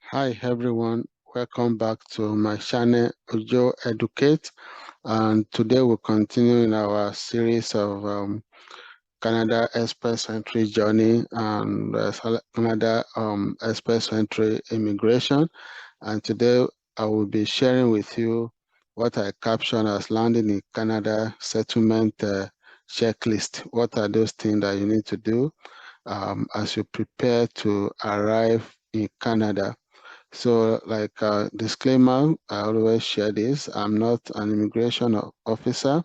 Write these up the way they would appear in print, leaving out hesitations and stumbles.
Hi everyone, welcome back to my channel Ojo Educate, and today we'll continue in our series of Canada Express Entry Journey and Canada Express Entry Immigration. And today I will be sharing with you what I caption as landing in Canada settlement checklist. What are those things that you need to do as you prepare to arrive in Canada? So, like disclaimer, I always share this. I'm not an immigration officer.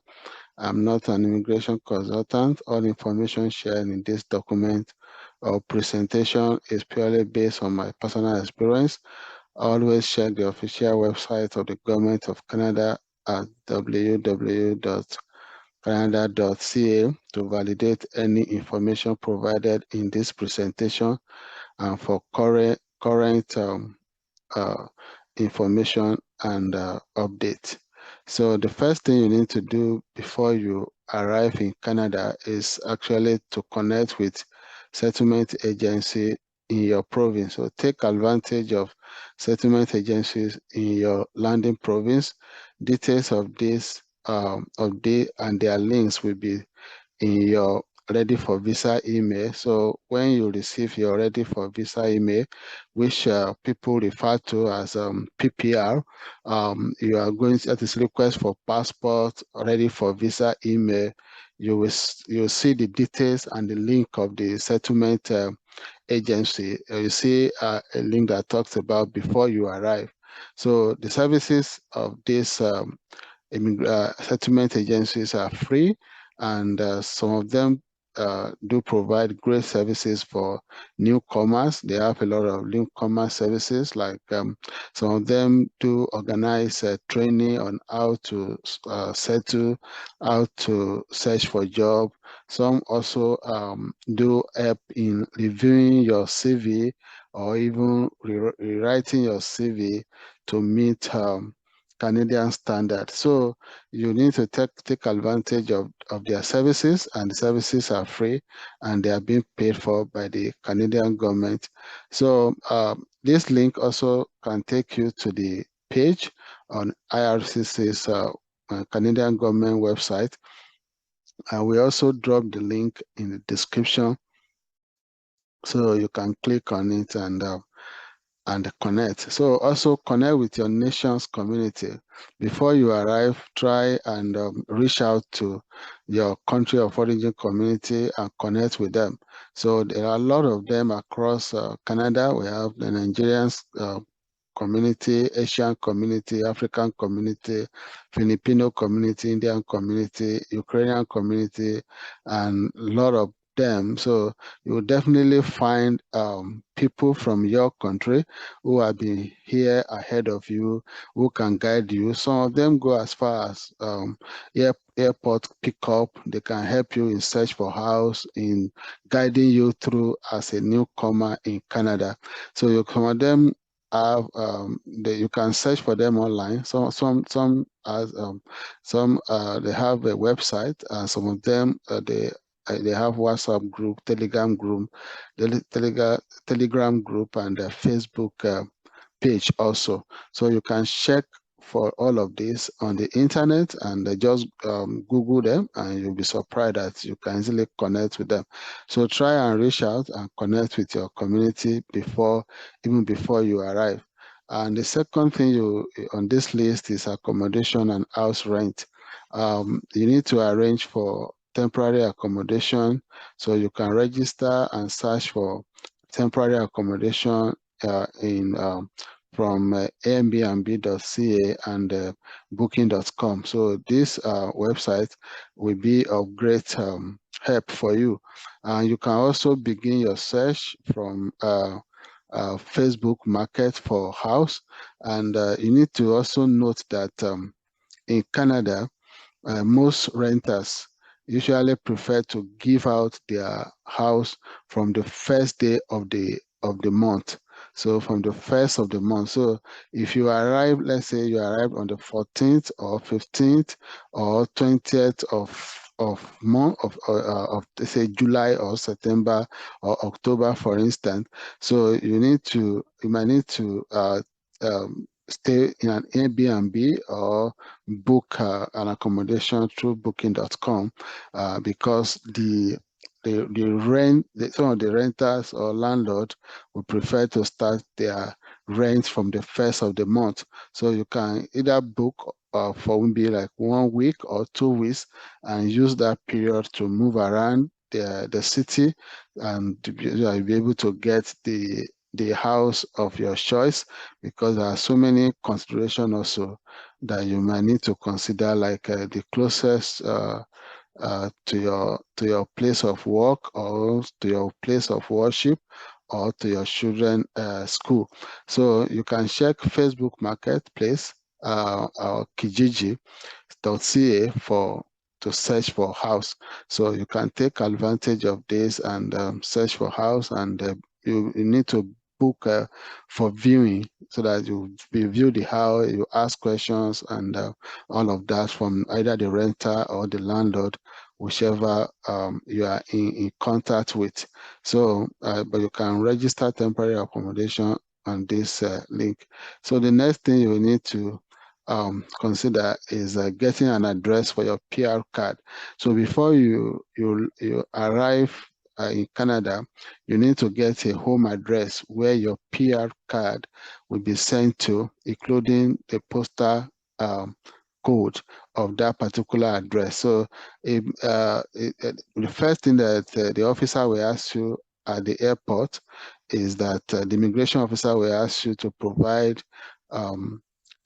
I'm not an immigration consultant. All information shared in this document or presentation is purely based on my personal experience. I always check the official website of the Government of Canada at www.canada.ca to validate any information provided in this presentation and for current uh, information and update. So the first thing you need to do before you arrive in Canada is actually to connect with settlement agency in your province. So take advantage of settlement agencies in your landing province. Details of this and their links will be in your ready for visa email. So when you receive your ready for visa email, which people refer to as PPR, you are going to, that is request for passport ready for visa email. You'll see the details and the link of the settlement agency. You see a link that talks about before you arrive. So the services of this settlement agencies are free, and some of them do provide great services for newcomers. They have a lot of newcomer services, like some of them do organize training on how to settle, how to search for job. Some also do help in reviewing your CV or even rewriting your CV to meet Canadian standard. So you need to take advantage of their services, and the services are free and they are being paid for by the Canadian government. So this link also can take you to the page on IRCC's Canadian government website. And we also drop the link in the description so you can click on it and connect. So also connect with your nation's community. Before you arrive, try and reach out to your country of origin community and connect with them. So there are a lot of them across Canada. We have the Nigerians community, Asian community, African community, Filipino community, Indian community, Ukrainian community, and a lot of them. So you will definitely find people from your country who have been here ahead of you, who can guide you. Some of them go as far as airport pickup. They can help you in search for house, in guiding you through as a newcomer in Canada. So some of them have you can search for them online. Some they have a website, and some of them they have WhatsApp group, Telegram group, Telegram group, and a Facebook page also. So you can check for all of this on the internet and just Google them, and you'll be surprised that you can easily connect with them. So try and reach out and connect with your community even before you arrive. And the second thing on this list is accommodation and house rent. You need to arrange for temporary accommodation, so you can register and search for temporary accommodation in from airbnb.ca and booking.com. So this website will be of great help for you. And you can also begin your search from Facebook Market for house. And you need to also note that in Canada, most renters usually prefer to give out their house from the first day of the month. So from the first of the month. So if you arrive, let's say you arrive on the 14th or 15th or 20th of month of say July or September or October, for instance. So you might need to stay in an Airbnb or book an accommodation through booking.com because some of the renters or landlord would prefer to start their rent from the first of the month. So you can either book for maybe like 1 week or 2 weeks and use that period to move around the city and you'll be able to get the house of your choice, because there are so many considerations also that you might need to consider, like the closest to your place of work or to your place of worship or to your children school. So you can check Facebook Marketplace or Kijiji.ca to search for house. So you can take advantage of this and search for house, and you need to book for viewing so that you view the house, you ask questions and all of that from either the renter or the landlord, whichever you are in contact with. So, but you can register temporary accommodation on this link. So the next thing you will need to consider is getting an address for your PR card. So before you arrive in Canada, you need to get a home address where your PR card will be sent to, including the postal code of that particular address. So the first thing that the officer will ask you at the airport is that the immigration officer will ask you to provide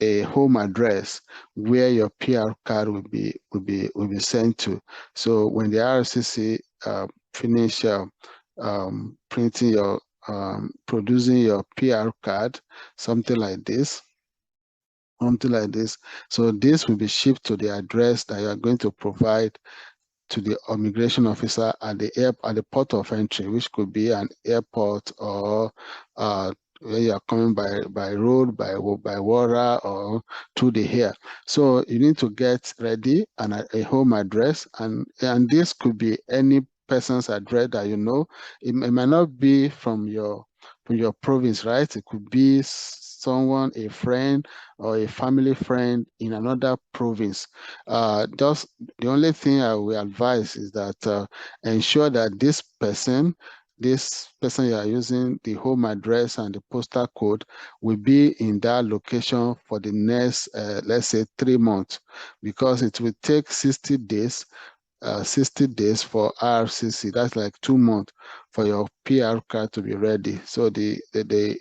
a home address where your PR card will be sent to. So when the RCC finish printing your producing your PR card, something like this, something like this. So this will be shipped to the address that you are going to provide to the immigration officer at the port of entry, which could be an airport or where you are coming by road, by water, or through the air. So you need to get ready and a home address, and this could be any person's address that you know. It might not be from your province, right? It could be someone, a friend or a family friend in another province. Just the only thing I will advise is that ensure that this person you are using, the home address and the postal code, will be in that location for the next, let's say, 3 months, because it will take 60 days 60 days for RCC. That's like 2 months for your PR card to be ready. So the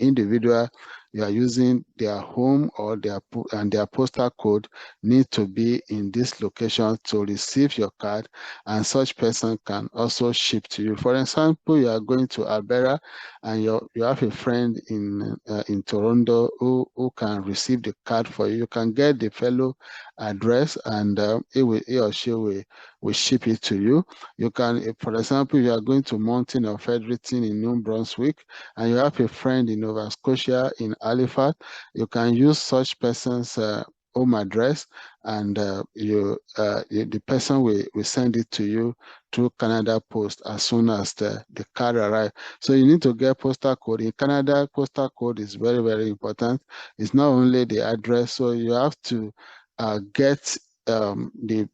individual you are using, their home or their postal code need to be in this location to receive your card, and such person can also ship to you. For example, you are going to Alberta and you have a friend in Toronto who can receive the card for you. You can get the fellow address, and he or she will ship it to you. You can, for example, you are going to Mountain of Fredericton in New Brunswick, and you have a friend in Nova Scotia in Halifax. You can use such person's home address, and the person will send it to you through Canada Post as soon as the card arrives. So you need to get postal code. In Canada, postal code is very, very important. It's not only the address, so you have to get the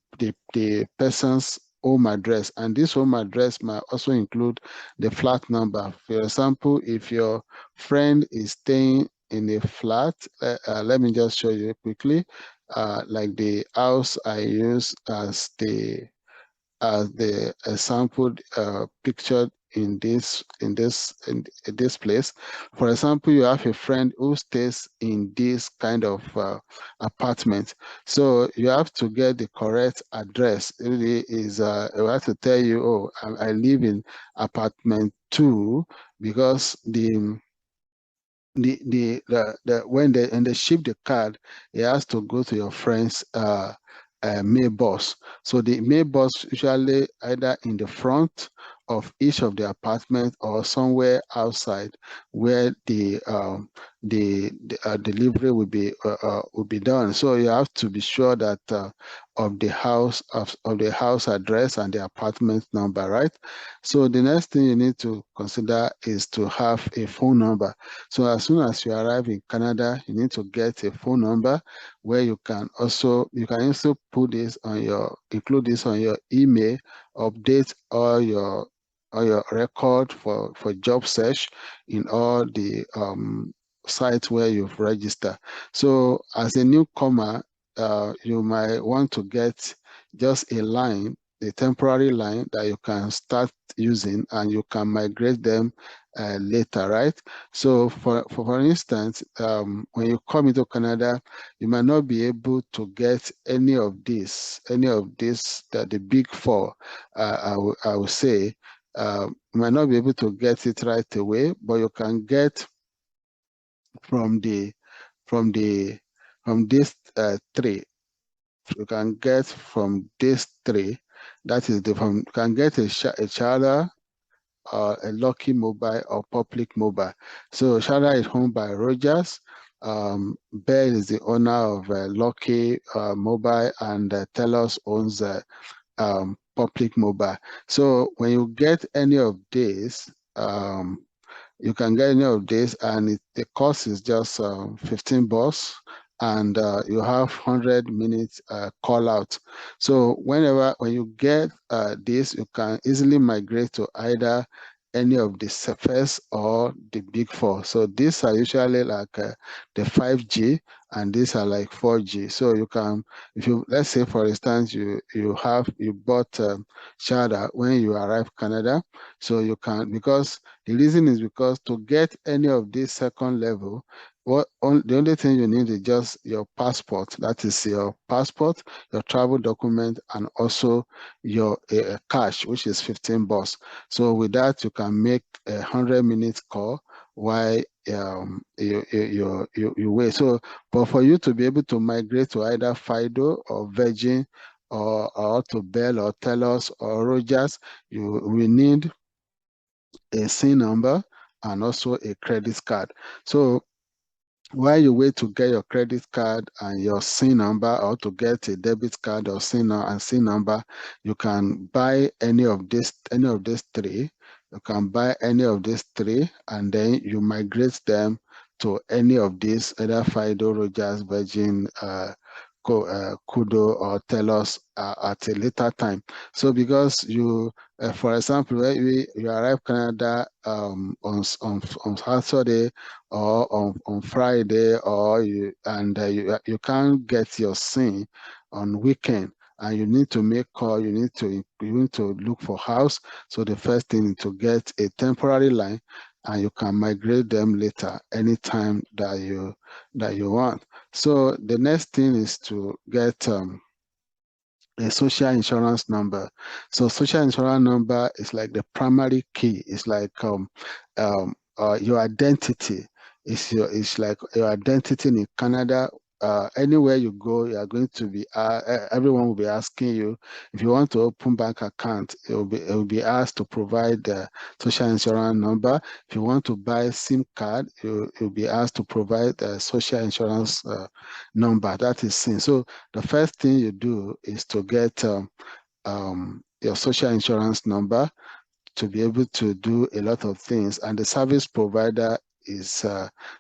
person's home address, and this home address might also include the flat number. For example, if your friend is staying in a flat, let me just show you quickly, like the house I use as the sample pictured in this place. For example, you have a friend who stays in this kind of apartment. So you have to get the correct address. It really is I have to tell you, oh, I live in apartment 2, because when they ship the card, it has to go to your friend's mail box. So the mail box usually either in the front of each of the apartments or somewhere outside where the delivery will be done. So you have to be sure that of the house address and the apartment number, right? So the next thing you need to consider is to have a phone number. So as soon as you arrive in Canada, you need to get a phone number where you can also put this on include this on your email, update all your record for job search in all the sites where you've registered. So as a newcomer, you might want to get just a line, a temporary line that you can start using and you can migrate them later, right? So for instance, when you come into Canada, you might not be able to get any of this, the big four, I will say, you might not be able to get it right away, but you can get from the from the from this three. You can get from this three. That is you can get a charter, a Lucky Mobile, or Public Mobile. So Charter is owned by Rogers. Bell is the owner of Lucky Mobile, and Telos owns Public Mobile. So when you get any of these, you can get any of this, and the cost is just 15 bucks, and you have 100 minutes call out. So when you get this, you can easily migrate to either any of the first or the big four. So these are usually like the 5G, and these are like 4G. So you can, if you, let's say for instance, you bought Shada when you arrive Canada, so you can, because the reason is because to get any of this second level, the only thing you need is just your passport. That is your passport, your travel document, and also your cash, which is 15 bucks. So with that, you can make 100 minutes call while you wait. So, but for you to be able to migrate to either Fido or Virgin or to Bell or Telos or Rogers, you will need a SIN number and also a credit card. So while you wait to get your credit card and your SIN number, or to get a debit card or SIN number, you can buy any of these three. You can buy any of these three, and then you migrate them to any of these, either Fido, Rogers, Virgin, Kudo, or Telos at a later time. So because you, for example, when you arrive Canada on Saturday or on Friday, or you can't get your SIN on weekend, and you need to make call, you need to look for house. So the first thing is to get a temporary line, and you can migrate them later anytime that you want. So the next thing is to get a social insurance number. So social insurance number is like the primary key. It's like your identity. It's like your identity in Canada. Anywhere you go, you are going to be everyone will be asking you if you want to open bank account. It will be asked to provide the social insurance number. If you want to buy SIM card, you'll be asked to provide the social insurance number. That is SIM. So the first thing you do is to get your social insurance number to be able to do a lot of things. And the service provider is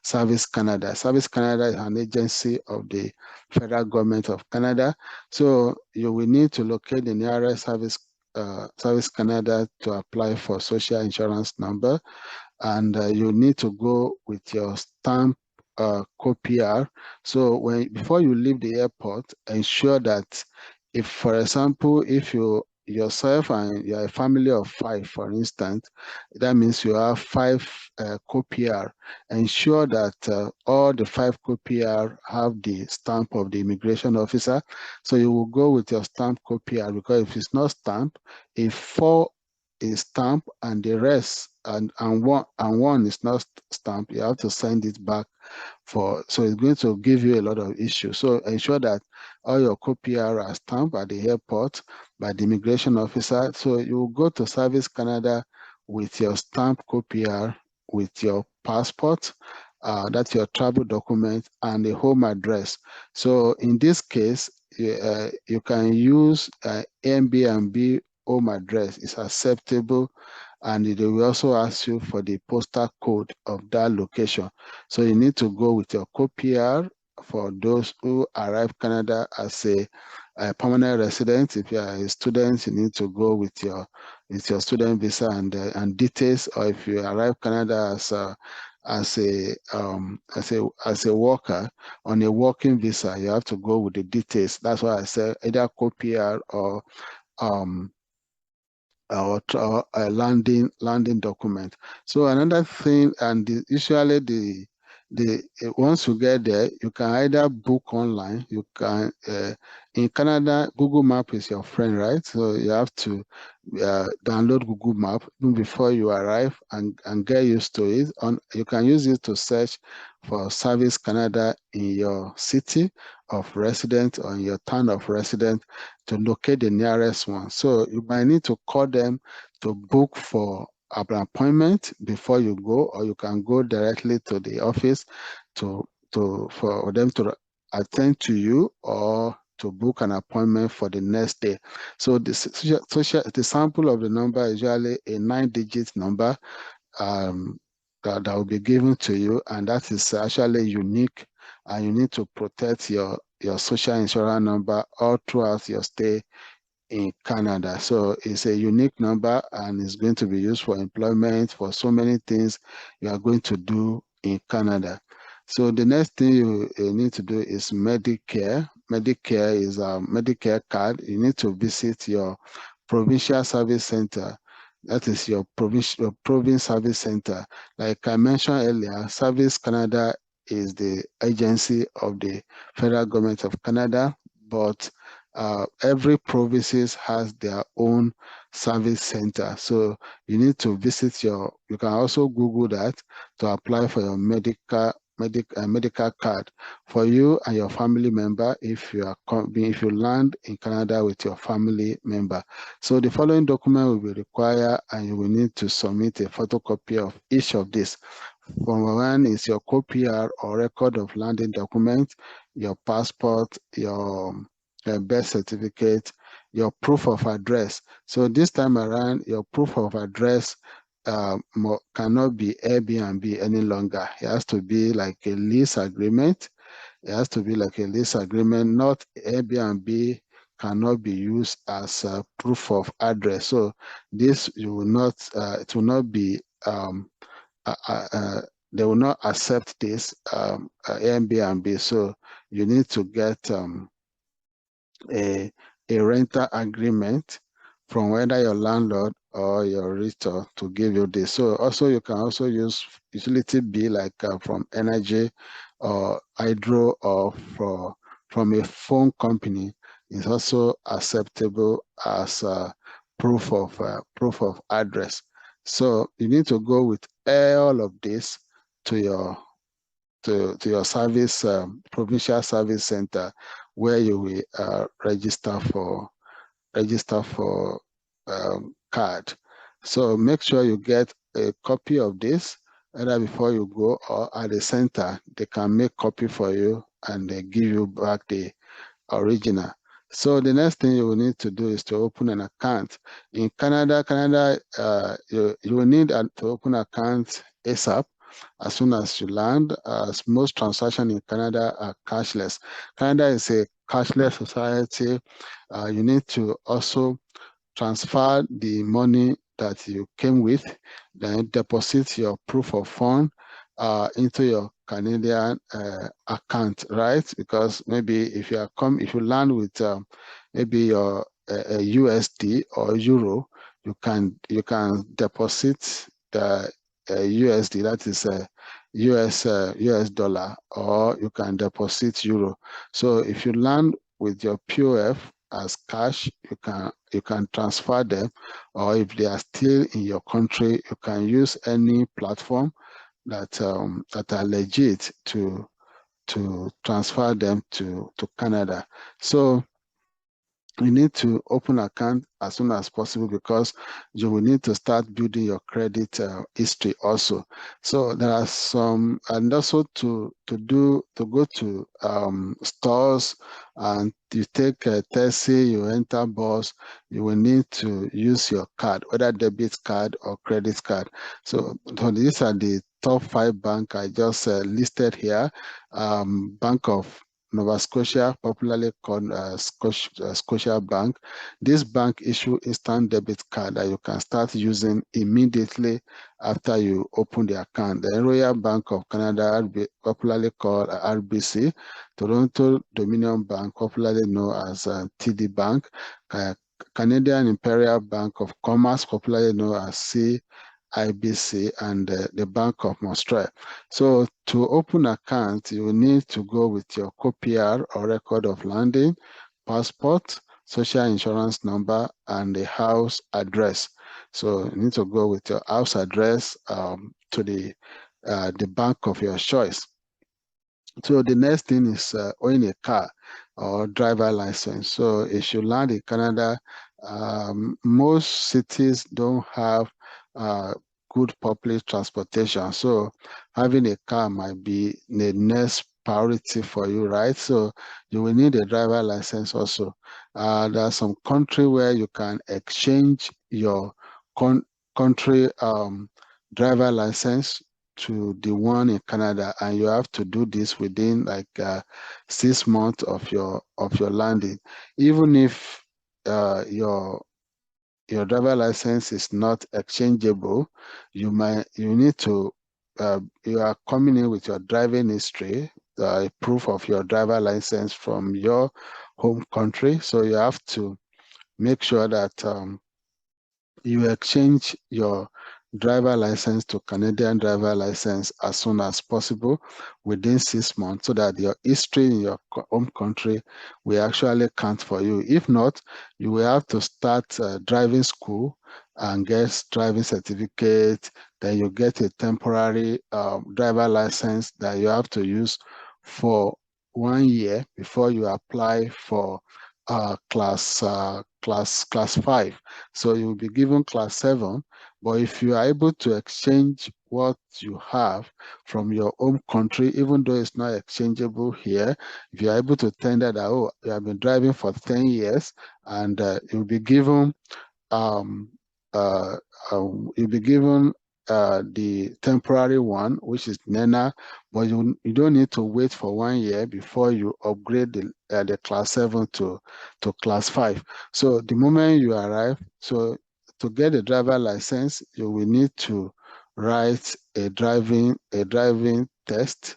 Service Canada. Service Canada is an agency of the federal government of Canada. So you will need to locate the nearest Service Canada to apply for social insurance number, and you need to go with your stamp co-PR. So before you leave the airport, ensure that, if, for example, if you yourself and you're a family of 5, for instance, that means you have 5 co-PR. Ensure that all the 5 co-PR have the stamp of the immigration officer. So you will go with your stamp co-PR, because if it's not stamped, if 4 is stamped and the rest and one is not stamped, you have to send it back so it's going to give you a lot of issues. So ensure that all your co-PR are stamped at the airport by the immigration officer. So you go to Service Canada with your stamped co-PR, with your passport, that's your travel document, and the home address. So in this case, you can use Airbnb home address. It's acceptable, and it will also ask you for the postal code of that location. So you need to go with your co-PR for those who arrive Canada as a permanent resident. If you are a student, you need to go with your student visa and details. Or if you arrive Canada as a worker on a working visa, you have to go with the details. That's why I say either co-PR um, or a landing document. So another thing, and usually once you get there, you can either book online. You can in Canada, Google Map is your friend, right? So you have to download Google Map even before you arrive and get used to it. You can use it to search for Service Canada in your city of residence or in your town of residence to locate the nearest one. So you might need to call them to book for an appointment before you go, or you can go directly to the office for them to attend to you or to book an appointment for the next day. So the sample of the number is usually a 9-digit number that will be given to you, and that is actually unique, and you need to protect your social insurance number all throughout your stay in Canada. So it's a unique number, and it's going to be used for employment, for so many things you are going to do in Canada. So the next thing you need to do is Medicare. Medicare is a Medicare card. You need to visit your provincial service center. That is your province service center. Like I mentioned earlier, Service Canada is the agency of the federal government of Canada, but every provinces has their own service center. So you need to visit you can also Google that to apply for your medical card for you and your family member if you land in Canada with your family member. So the following document will be required, and you will need to submit a photocopy of each of these. Number one is your co-PR or record of landing document, your passport, your birth certificate, your proof of address. So this time around, your proof of address cannot be Airbnb any longer. It has to be like a lease agreement. It has to be like a lease agreement, not Airbnb cannot be used as a proof of address. So this it will not be, uh, uh, uh, they will not accept this Airbnb. So you need to get a, a rental agreement from whether your landlord or your realtor to give you this. So also you can also use utility bill like from energy or hydro or from a phone company is also acceptable as proof of address. So you need to go with all of this to your your service provincial service center where you will register for card. So make sure you get a copy of this either before you go or at the center. They can make copy for you and they give you back the original. So the next thing you will need to do is to open an account. In Canada, you will need to open an account ASAP as soon as you land, as most transactions in Canada are cashless. Canada is a cashless society. You need to also transfer the money that you came with, then deposit your proof of fund into your Canadian account, right? Because maybe if you land with maybe your USD or Euro, you can deposit the USD, that is a US dollar, or you can deposit Euro. So if you land with your POF as cash, you can transfer them, or if they are still in your country, you can use any platform that are legit to to transfer them to Canada. So you need to open account as soon as possible because you will need to start building your credit history also. So there are some, and also to go to stores, and you take a taxi, you enter bus, you will need to use your card, whether debit card or credit card. So these are the top 5 bank I just listed here. Bank of Nova Scotia, popularly called Scotia Bank. This bank issue instant debit card that you can start using immediately after you open the account. The Royal Bank of Canada, popularly called RBC, Toronto Dominion Bank, popularly known as TD Bank, Canadian Imperial Bank of Commerce, popularly known as IBC, and the Bank of Montreal. So to open account, you need to go with your COPR or record of landing, passport, social insurance number, and the house address. So you need to go with your house address to the bank of your choice. So the next thing is owning a car or driver license. So if you land in Canada, most cities don't have good public transportation. So having a car might be the next priority for you, right? So you will need a driver license also. There are some country where you can exchange your country driver license to the one in Canada, and you have to do this within like 6 months of your landing. Even if your driver license is not exchangeable, you need to you are coming in with your driving history, proof of your driver license from your home country. So you have to make sure that you exchange your driver license to Canadian driver license as soon as possible within 6 months so that your history in your home country will actually count for you. If not, you will have to start driving school and get driving certificate. Then you get a temporary driver license that you have to use for 1 year before you apply for class 5. So you will be given class 7, but if you are able to exchange what you have from your home country, even though it's not exchangeable here, if you are able to tender that, oh, you have been driving for 10 years, and you'll be given um, uh, you'll be given the temporary one, which is NENA, but you don't need to wait for 1 year before you upgrade the class 7 to class 5. So the moment you arrive, so to get a driver license, you will need to write a driving test,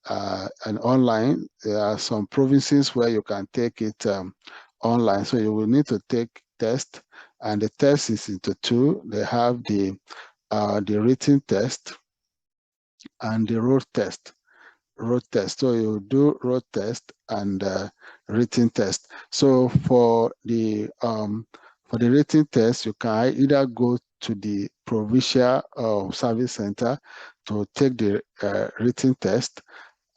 and online. There are some provinces where you can take it online. So you will need to take test, and the test is into 2. They have the written test and the road test. So you do road test and written test. So for the written test, you can either go to the provincial service center to take the written test,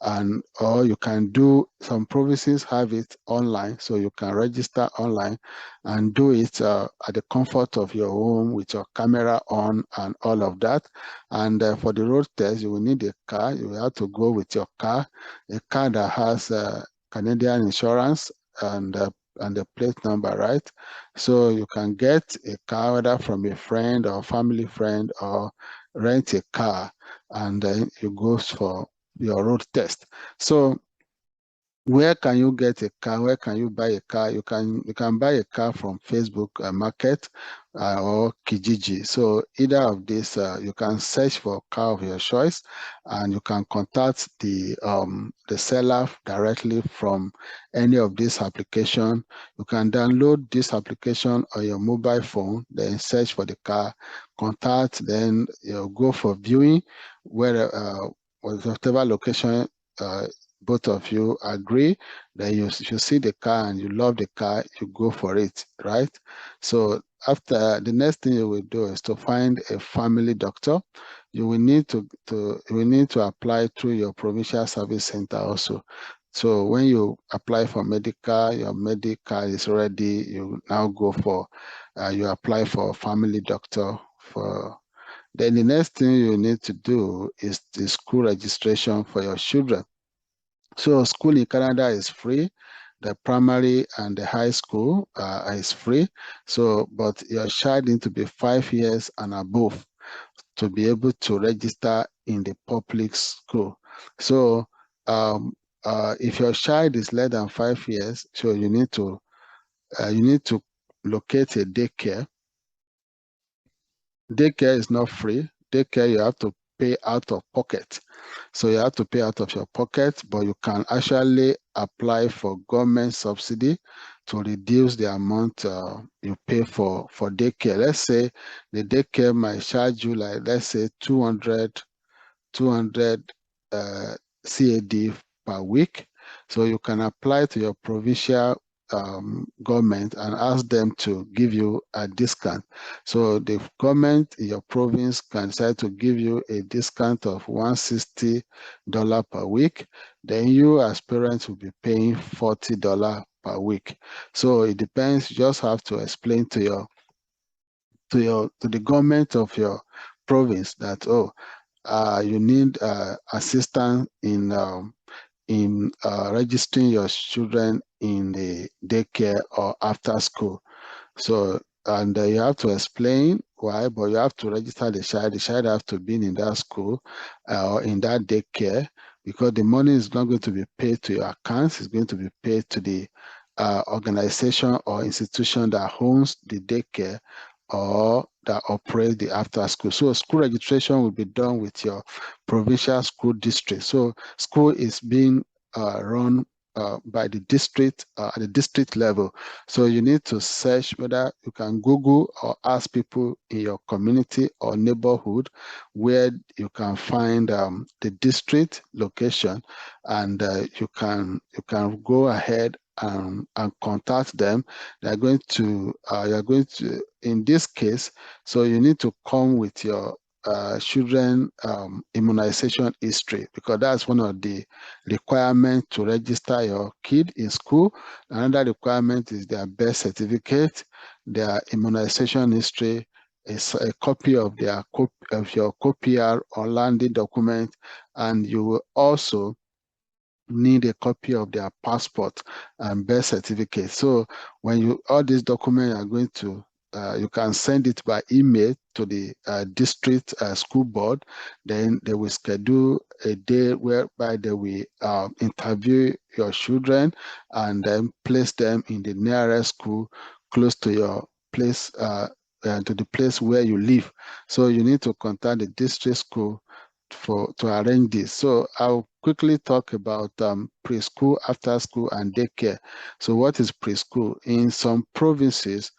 and or you can do, some provinces have it online, so you can register online and do it at the comfort of your home with your camera on and all of that. And for the road test, you will need a car. You will have to go with your car, a car that has Canadian insurance and the plate number, right? So you can get a car whether from a friend or family friend, or rent a car, and then you go for your road test. So where can you get a car? Where can you buy a car? You can buy a car from Facebook Market or Kijiji. So either of these, you can search for a car of your choice, and you can contact the seller directly from any of these applications. You can download this application on your mobile phone, then search for the car, contact, then you go for viewing, where whatever location both of you agree, that you see the car and you love the car, you go for it, right? So after the next thing you will do is to find a family doctor. You will need to apply through your provincial service center also. So when you apply for medical, your medical is ready. You now go for you apply for a family doctor for. Then the next thing you need to do is the school registration for your children. So school in Canada is free. The primary and the high school is free. So, but your child needs to be 5 years and above to be able to register in the public school. So, if your child is less than 5 years, so you need to locate a daycare. Daycare is not free. Daycare you have to pay out of pocket. So you have to pay out of your pocket, but you can actually apply for government subsidy to reduce the amount you pay for daycare. Let's say the daycare might charge you like, let's say 200 CAD per week. So you can apply to your provincial government and ask them to give you a discount. So the government in your province can decide to give you a discount of $160 per week. Then you as parents will be paying $40 per week. So it depends. You just have to explain to the government of your province that, oh, you need assistance in registering your children in the daycare or after school. So, and you have to explain why, but you have to register the child. The child have to be in that school or in that daycare, because the money is not going to be paid to your accounts. It's going to be paid to the organization or institution that owns the daycare or that operates the after school. So school registration will be done with your provincial school district. So school is being run by the district at the district level. So you need to search whether you can Google or ask people in your community or neighborhood where you can find the district location, and you can go ahead and contact them. They're going to you're going to, in this case, so you need to come with your children immunization history, because that's one of the requirements to register your kid in school. Another requirement is their birth certificate, their immunization history, is a copy of your COPR or landing document, and you will also need a copy of their passport and birth certificate. So when you all these documents are going to you can send it by email to the district school board. Then they will schedule a day whereby they will interview your children and then place them in the nearest school close to your place, to the place where you live. So you need to contact the district school to arrange this. So I'll quickly talk about preschool, after school, and daycare. So what is preschool? In some provinces,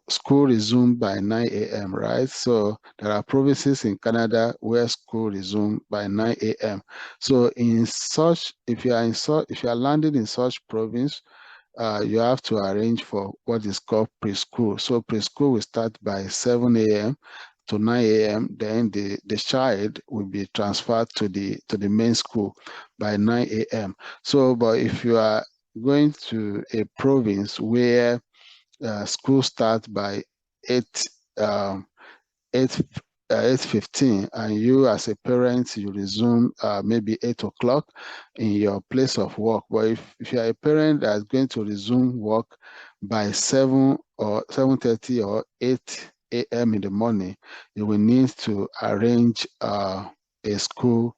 school resumed by 9 a.m., right? So there are provinces in Canada where school resumed by 9 a.m. So in such, if you are landing in such province, you have to arrange for what is called preschool. So preschool will start by 7 a.m. to 9 a.m. Then the child will be transferred to the main school by 9 a.m. So, but if you are going to a province where school starts by 8 um, 8 8:15, and you as a parent you resume maybe 8 o'clock in your place of work. But if you are a parent that's going to resume work by 7 or 7:30 or 8 a.m. in the morning, you will need to arrange a school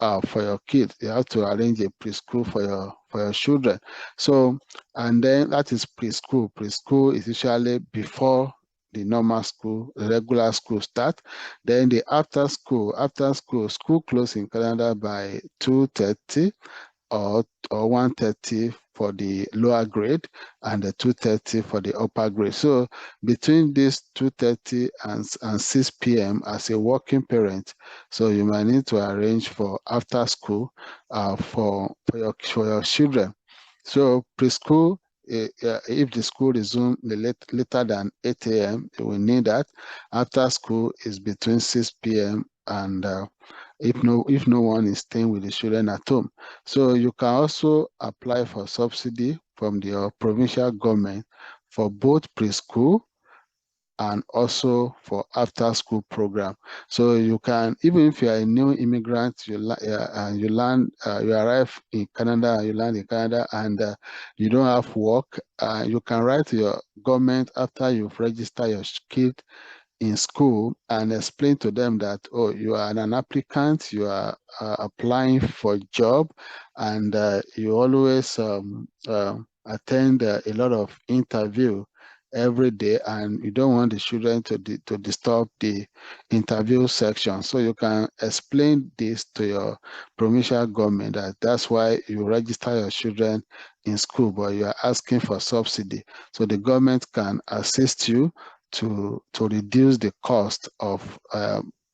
for your kids. You have to arrange a preschool for your children. So, and then that is preschool. Preschool is usually before the normal school, the regular school start. Then the school close in Canada by 2:30 or 1:30 for the lower grade and the 2:30 for the upper grade. So between this 2:30 and 6 p.m. as a working parent, so you might need to arrange for after school for your children. So preschool if the school resumes later than 8 a.m., you will need that. After school is between 6 p.m. and if no one is staying with the children at home. So you can also apply for subsidy from the provincial government for both preschool and also for after school program. So you can, even if you are a new immigrant, and you arrive in Canada, you land in Canada, and you don't have work, you can write to your government after you've registered your kid in school and explain to them that, oh, you are an applicant, you are applying for a job, and you always attend a lot of interview every day, and you don't want the children to disturb the interview section. So you can explain this to your provincial government that that's why you register your children in school, but you are asking for subsidy. So the government can assist you to reduce the cost of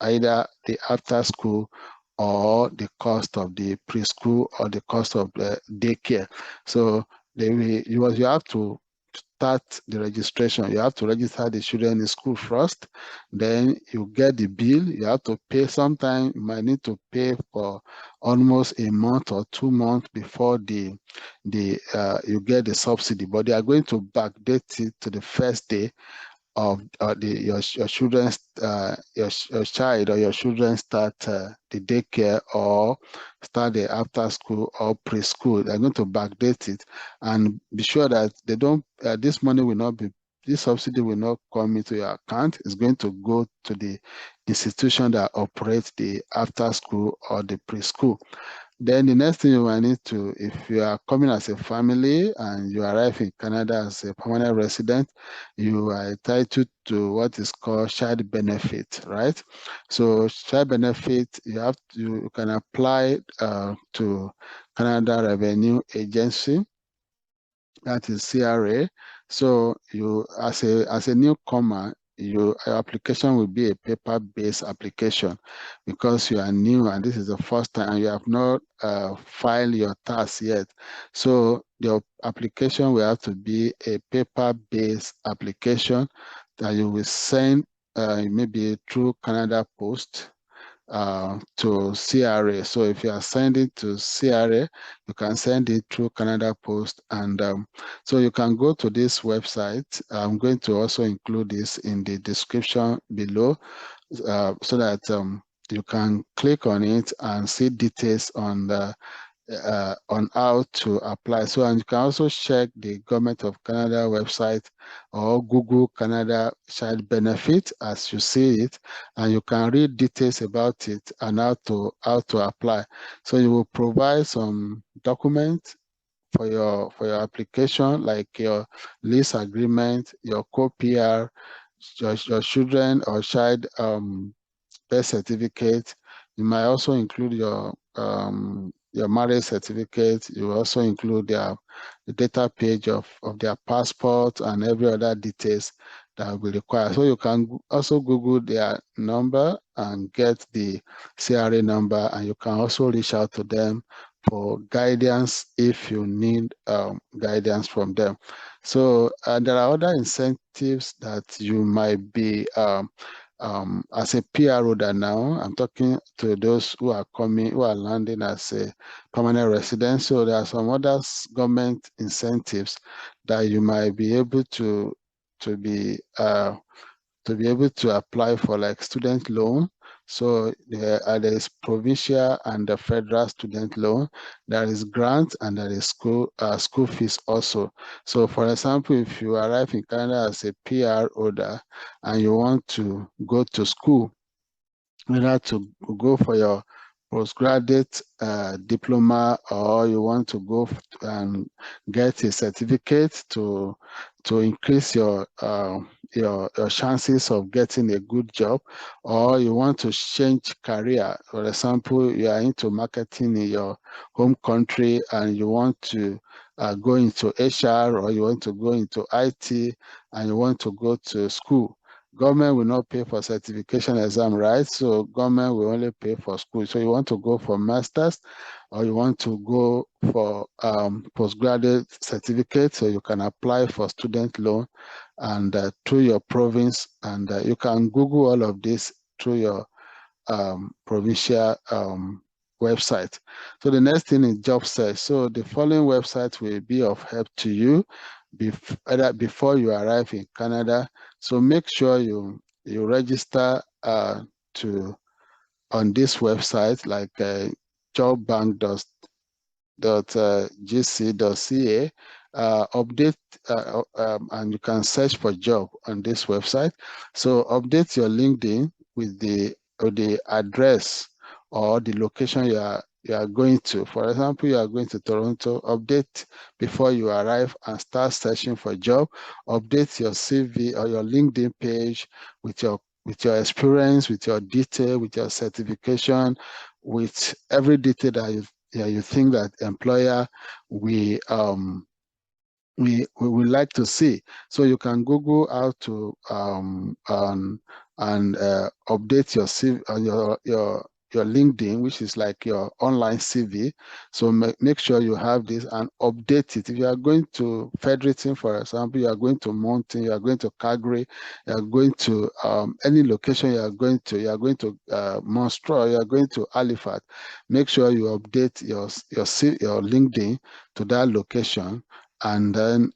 either the after school or the cost of the preschool or the cost of the daycare. So you have to start the registration. You have to register the children in school first. Then you get the bill. You have to pay. Sometimes you might need to pay for almost a month or 2 months before you get the subsidy. But they are going to backdate it to the first day of your children's your child or your children start the daycare or start the after school or preschool. They're going to backdate it and be sure that they don't. This money will not be. This subsidy will not come into your account. It's going to go to the institution that operates the after school or the preschool. Then the next thing you might need to, if you are coming as a family and you arrive in Canada as a permanent resident, you are entitled to what is called child benefit, right? So child benefit, you can apply to Canada Revenue Agency, that is CRA. So you, as a newcomer, your application will be a paper-based application because you are new and this is the first time and you have not filed your tax yet. So your application will have to be a paper-based application that you will send maybe through Canada Post to CRA. So if you are sending to CRA, you can send it through Canada Post. And so you can go to this website. I'm going to also include this in the description below so that you can click on it and see details on how to apply. So, and you can also check the Government of Canada website or Google Canada Child Benefit as you see it, and you can read details about it and how to apply. So you will provide some documents for your application, like your lease agreement, your co-PR, your children or child birth certificate. You might also include your marriage certificate. You also include the data page of their passport and every other details that will be required. So you can also Google their number and get the CRA number, and you can also reach out to them for guidance if you need guidance from them. So there are other incentives that you might be as a PR holder now. I'm talking to those who are landing as a permanent resident. So there are some other government incentives that you might be able to be able to apply for, like student loan. So there is provincial and the federal student loan. There is grant and there is school fees also. So for example, if you arrive in Canada as a PR holder and you want to go to school, whether to go for your postgraduate diploma or you want to go and get a certificate to increase your chances of getting a good job, or you want to change career. For example, you are into marketing in your home country and you want to go into HR, or you want to go into IT and you want to go to school. Government will not pay for certification exam, right? So government will only pay for school. So you want to go for masters, or you want to go for postgraduate certificate, so you can apply for student loan and through your province, and you can Google all of this through your provincial website. So the next thing is job search. So the following website will be of help to you either before you arrive in Canada. So make sure you register to on this website, like jobbank.gc.ca. Update and you can search for job on this website. So update your LinkedIn with the address or the location you are going to. For example, you are going to Toronto. Update before you arrive and start searching for job. Update your CV or your LinkedIn page with your experience, with your detail, with your certification, with every detail that you think that employer we would like to see. So you can Google how to and update your CV, your LinkedIn, which is like your online CV. So make sure you have this and update it. If you are going to Fredericton, for example, you are going to Mountain, you are going to Calgary, you are going to any location you are going to Montreal, you are going to Halifax. Make sure you update your LinkedIn to that location, and then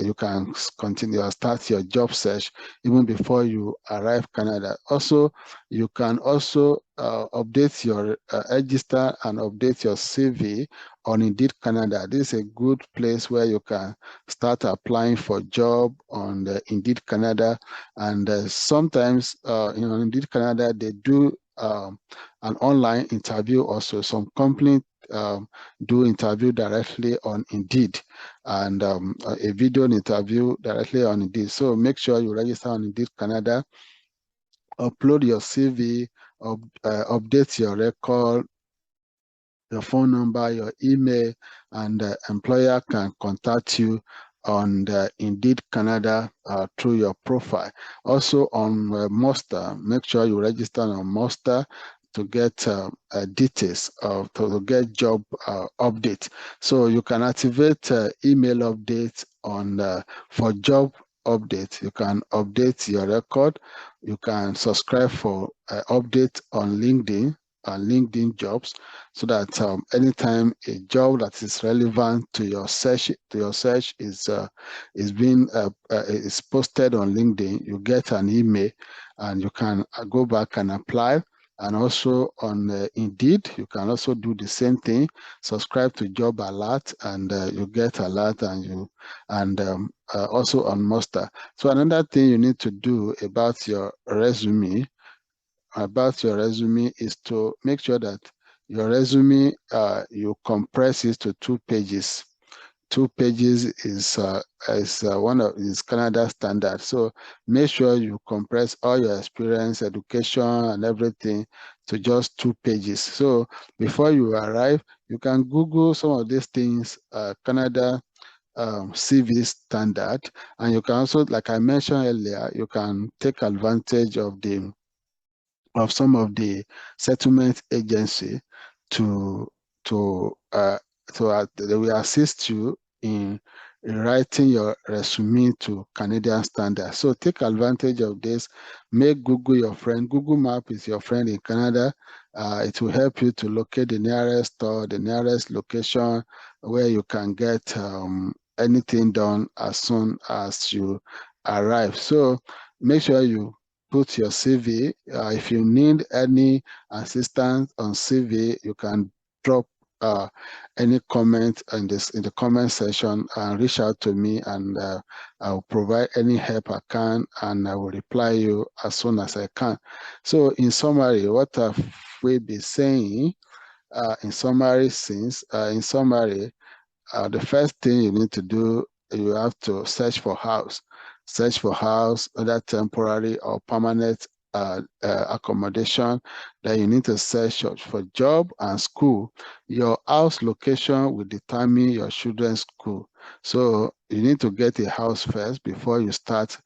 you can continue or start your job search even before you arrive Canada. Also, you can also update your register and update your CV on Indeed Canada. This is a good place where you can start applying for job on the Indeed Canada. And sometimes, Indeed Canada, they do an online interview also. Some companies do interview directly on Indeed, and a video interview directly on Indeed. So make sure you register on Indeed Canada, upload your CV, update your record, your phone number, your email, and the employer can contact you on the Indeed Canada through your profile. Also on Monster, make sure you register on Monster to get details to get job update. So you can activate email update on for job update. You can update your record. You can subscribe for update on LinkedIn and LinkedIn jobs, so that anytime a job that is relevant to your search is posted on LinkedIn, you get an email and you can go back and apply. And also on Indeed, you can also do the same thing. Subscribe to Job Alert, and you get alert, and also on Monster. So another thing you need to do about your resume is to make sure that your resume you compress it to 2 pages. 2 pages is Canada standard. So make sure you compress all your experience, education, and everything to just 2 pages. So before you arrive, you can Google some of these things, Canada CV standard, and you can also, like I mentioned earlier, you can take advantage of some of the settlement agency to to they will assist you in writing your resume to Canadian standards. So take advantage of this. Make Google your friend. Google Map is your friend in Canada. It will help you to locate the nearest store, the nearest location where you can get anything done as soon as you arrive. So make sure you put your CV. If you need any assistance on CV, you can drop any comment in the comment section and reach out to me, and I'll provide any help I can, and I will reply you as soon as I can. So in summary, what have we been saying? In summary, the first thing you need to do, you have to search for house, whether temporary or permanent accommodation, that you need to search for job and school. Your house location will determine your children's school. So you need to get a house first before you start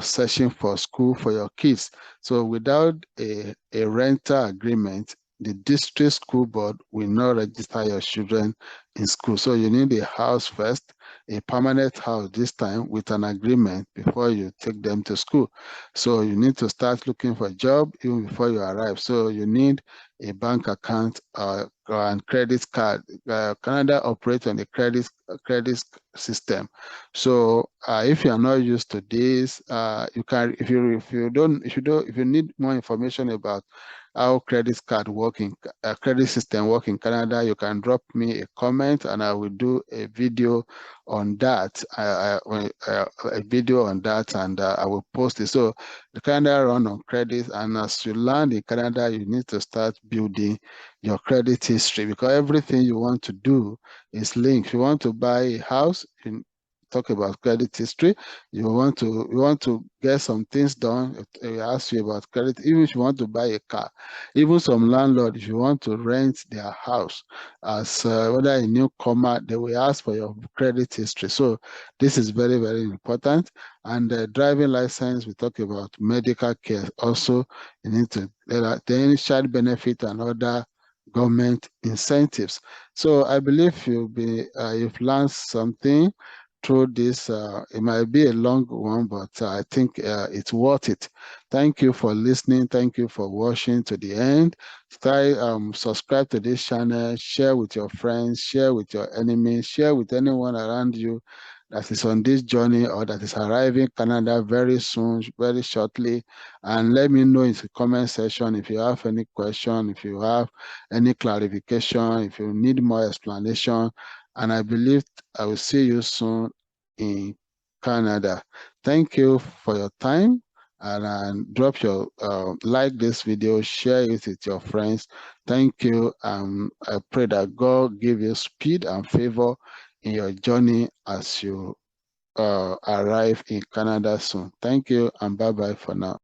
searching for school for your kids. So without a rental agreement, the district school board will not register your children in school. So you need a house first, a permanent house this time with an agreement before you take them to school. So you need to start looking for a job even before you arrive. So you need a bank account and credit card. Canada operates on the credit system. So if you are not used to this, you can if you need more information about how credit system work in Canada, you can drop me a comment and I will do a video on that. A video on that, and I will post it. So the Canada run on credit, and as you land in Canada, you need to start building your credit history, because everything you want to do is linked. If you want to buy a house, you talk about credit history. You want to get some things done, they ask you about credit. Even if you want to buy a car, even some landlord, if you want to rent their house as whether a newcomer, they will ask for your credit history. So this is very, very important. And the driving license, we talk about medical care also. You need to then child benefit and other government incentives. So I believe you've learned something through this. It might be a long one, but I think it's worth it. Thank you for listening. Thank you for watching to the end. Subscribe to this channel, share with your friends, share with your enemies, share with anyone around you that is on this journey or that is arriving Canada very soon, very shortly. And let me know in the comment section if you have any question, if you have any clarification, if you need more explanation. And I believe I will see you soon in Canada. Thank you for your time, and drop your like this video, share it with your friends. Thank you. I pray that God give you speed and favor in your journey as you arrive in Canada soon. Thank you, and bye-bye for now.